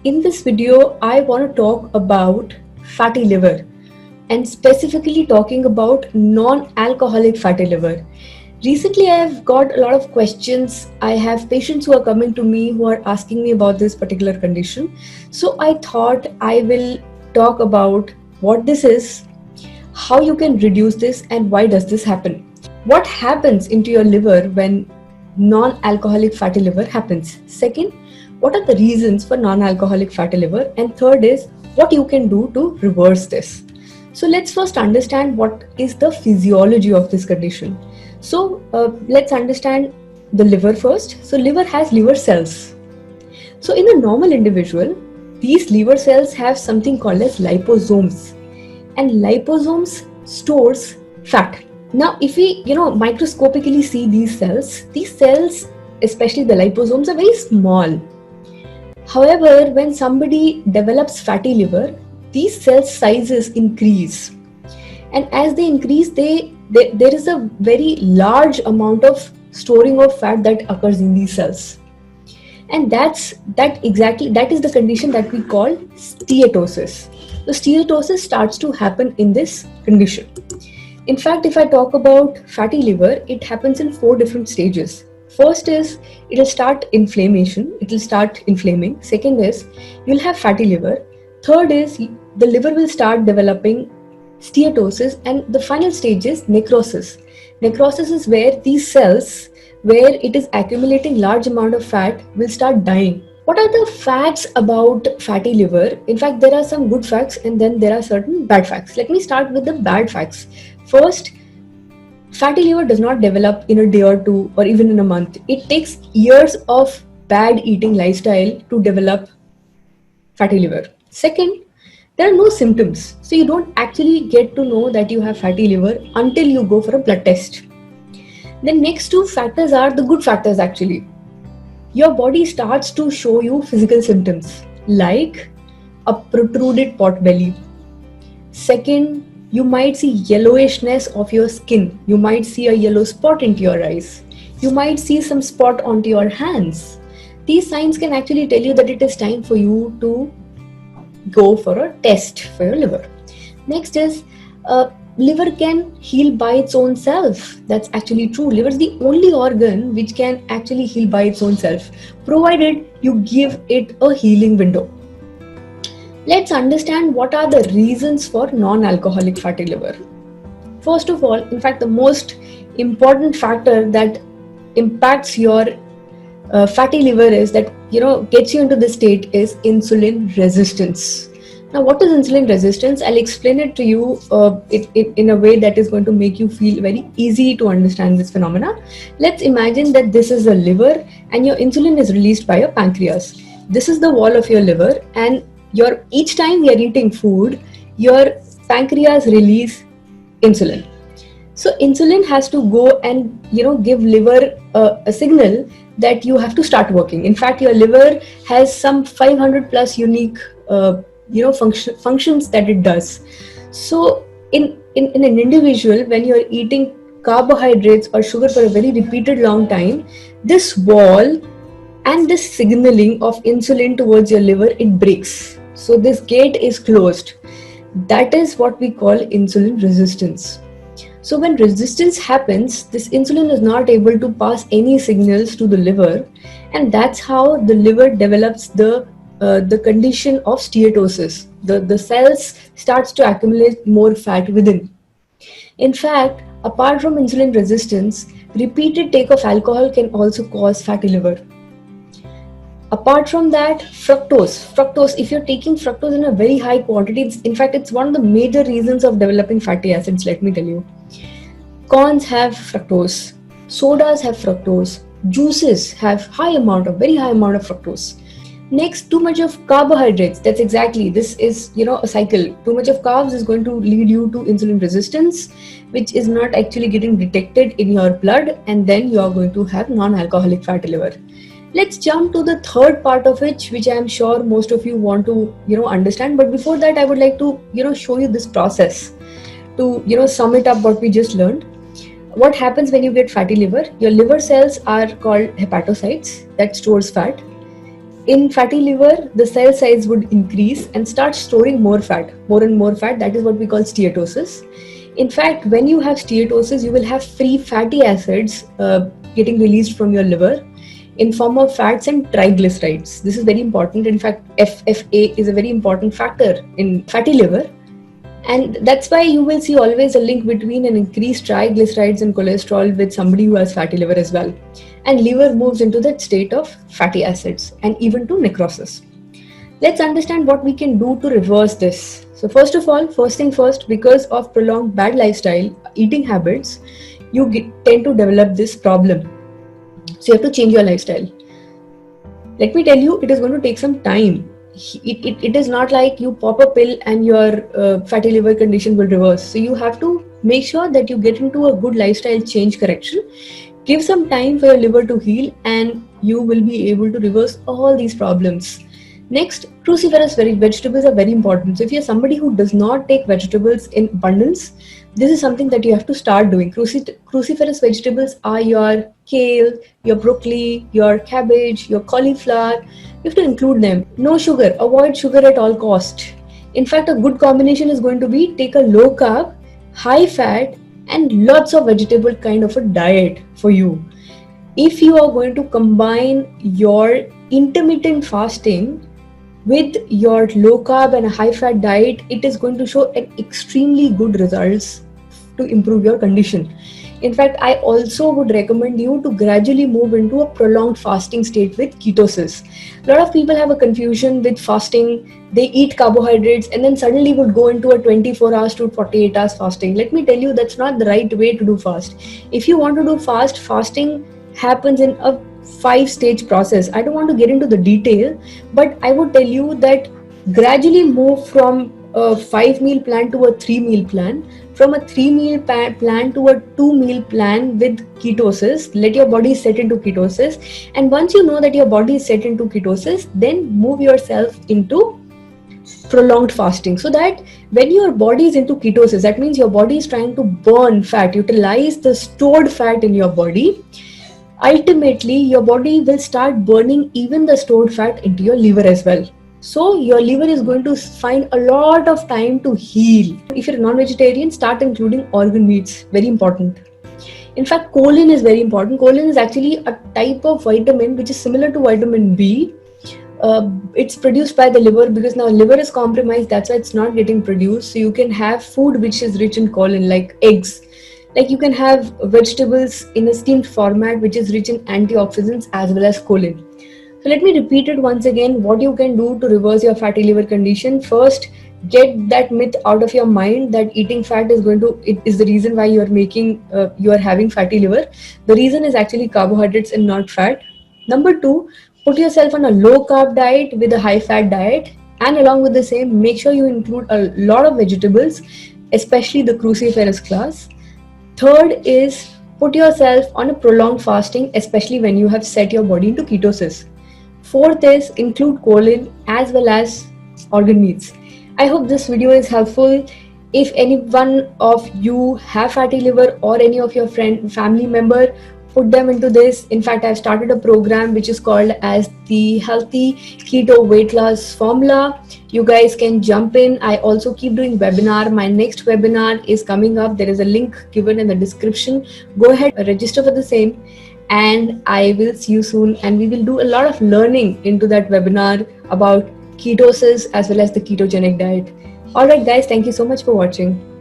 In this video, I want to talk about fatty liver and specifically talking about non-alcoholic fatty liver. Recently, I have got a lot of questions. I have patients who are coming to me who are asking me about this particular condition. So I thought I will talk about what this is, how you can reduce this, and why does this happen. What happens into your liver when non-alcoholic fatty liver happens? Second, what are the reasons for non-alcoholic fatty liver? And third is what you can do to reverse this. So let's first understand what is the physiology of this condition. So let's understand the liver first. So liver has liver cells. So in a normal individual, these liver cells have something called as liposomes, and liposomes stores fat. Now, if we, microscopically see these cells, especially the liposomes, are very small. However, when somebody develops fatty liver, these cell sizes increase. And as they increase, there is a very large amount of storing of fat that occurs in these cells. And that is the condition that we call steatosis. The steatosis starts to happen in this condition. In fact, if I talk about fatty liver, it happens in 4 different stages. First is it will start inflammation, it will start inflaming. Second is you'll have fatty liver. Third is the liver will start developing steatosis, and the final stage is necrosis. Necrosis is where these cells, where it is accumulating large amount of fat, will start dying. What are the facts about fatty liver? In fact, there are some good facts and then there are certain bad facts. Let me start with the bad facts. First, fatty liver does not develop in a day or two or even in a month. It takes years of bad eating lifestyle to develop fatty liver. Second, there are no symptoms. So you don't actually get to know that you have fatty liver until you go for a blood test. The next 2 factors are the good factors actually. Your body starts to show you physical symptoms like a protruded pot belly. Second, you might see yellowishness of your skin. You might see a yellow spot into your eyes. You might see some spot onto your hands. These signs can actually tell you that it is time for you to go for a test for your liver. Next is liver can heal by its own self. That's actually true. Liver is the only organ which can actually heal by its own self, provided you give it a healing window. Let's understand what are the reasons for non-alcoholic fatty liver. First of all, in fact, the most important factor that impacts your fatty liver is that, gets you into this state is insulin resistance. Now, what is insulin resistance? I'll explain it to you in a way that is going to make you feel very easy to understand this phenomena. Let's imagine that this is a liver and your insulin is released by your pancreas. This is the wall of your liver, and each time you're eating food, your pancreas release insulin. So insulin has to go and give liver a signal that you have to start working. In fact, your liver has some 500 plus unique functions that it does. So in an individual, when you're eating carbohydrates or sugar for a very repeated long time, this wall and this signaling of insulin towards your liver, it breaks. So this gate is closed. That is what we call insulin resistance. So when resistance happens, this insulin is not able to pass any signals to the liver, and that's how the liver develops the condition of steatosis. The cells starts to accumulate more fat within. In fact, apart from insulin resistance, repeated take of alcohol can also cause fatty liver. Apart from that, fructose, if you're taking fructose in a very high quantity, it's one of the major reasons of developing fatty acids, let me tell you. Corns have fructose, sodas have fructose, juices have very high amount of fructose. Next, too much of carbohydrates. This is, a cycle. Too much of carbs is going to lead you to insulin resistance, which is not actually getting detected in your blood, and then you are going to have non-alcoholic fatty liver. Let's jump to the third part of it, which I am sure most of you want to, understand. But before that, I would like to, show you this process to, sum it up what we just learned. What happens when you get fatty liver? Your liver cells are called hepatocytes that stores fat. in fatty liver, the cell size would increase and start storing more fat, more and more fat. That is what we call steatosis. In fact, when you have steatosis, you will have free fatty acids getting released from your liver in form of fats and triglycerides. This is very important. In fact, FFA is a very important factor in fatty liver. And that's why you will see always a link between an increased triglycerides and cholesterol with somebody who has fatty liver as well. And liver moves into that state of fatty acids and even to necrosis. Let's understand what we can do to reverse this. So first of all, first thing first, because of prolonged bad lifestyle, eating habits, you tend to develop this problem. So you have to change your lifestyle. Let me tell you, it is going to take some time. It is not like you pop a pill and your fatty liver condition will reverse. So you have to make sure that you get into a good lifestyle change correction. Give some time for your liver to heal and you will be able to reverse all these problems. Next, cruciferous vegetables are very important. So if you're somebody who does not take vegetables in abundance, this is something that you have to start doing. Cruciferous vegetables are your kale, your broccoli, your cabbage, your cauliflower. You have to include them. No sugar. Avoid sugar at all cost. In fact, a good combination is going to be take a low carb, high fat, and lots of vegetable kind of a diet for you. If you are going to combine your intermittent fasting with your low carb and a high fat diet, it is going to show an extremely good results to improve your condition. In fact, I also would recommend you to gradually move into a prolonged fasting state with ketosis. A lot of people have a confusion with fasting. They eat carbohydrates and then suddenly would go into a 24 hours to 48 hours fasting. Let me tell you, that's not the right way to do fast. If you want to do fasting happens in a 5-stage process. I don't want to get into the detail, but I would tell you that gradually move from a 5-meal plan to a 3-meal plan, from a 3-meal plan to a 2-meal plan with ketosis. Let your body set into ketosis, and once you know that your body is set into ketosis, then move yourself into prolonged fasting, so that when your body is into ketosis, that means your body is trying to burn fat, utilize the stored fat in your body. Ultimately, your body will start burning even the stored fat into your liver as well. So your liver is going to find a lot of time to heal. If you're a non-vegetarian, start including organ meats. Very important. In fact, choline is very important. Choline is actually a type of vitamin which is similar to vitamin B. It's produced by the liver because now liver is compromised. That's why it's not getting produced. So you can have food which is rich in choline, like eggs. Like you can have vegetables in a steamed format which is rich in antioxidants as well as choline. So let me repeat it once again, what you can do to reverse your fatty liver condition. First, get that myth out of your mind that eating fat is the reason why you are having fatty liver. The reason is actually carbohydrates and not fat. Number 2, put yourself on a low carb diet with a high fat diet, and along with the same, make sure you include a lot of vegetables, especially the cruciferous class. Third is put yourself on a prolonged fasting, especially when you have set your body into ketosis. Fourth is include choline as well as organ meats. I hope this video is helpful. If any one of you have fatty liver or any of your family member, put them into this. In fact, I've started a program which is called as the Healthy Keto Weight Loss Formula. You guys can jump in. I also keep doing webinar. My next webinar is coming up. There is a link given in the description. Go ahead, register for the same, and I will see you soon. And we will do a lot of learning into that webinar about ketosis as well as the ketogenic diet. All right, guys, thank you so much for watching.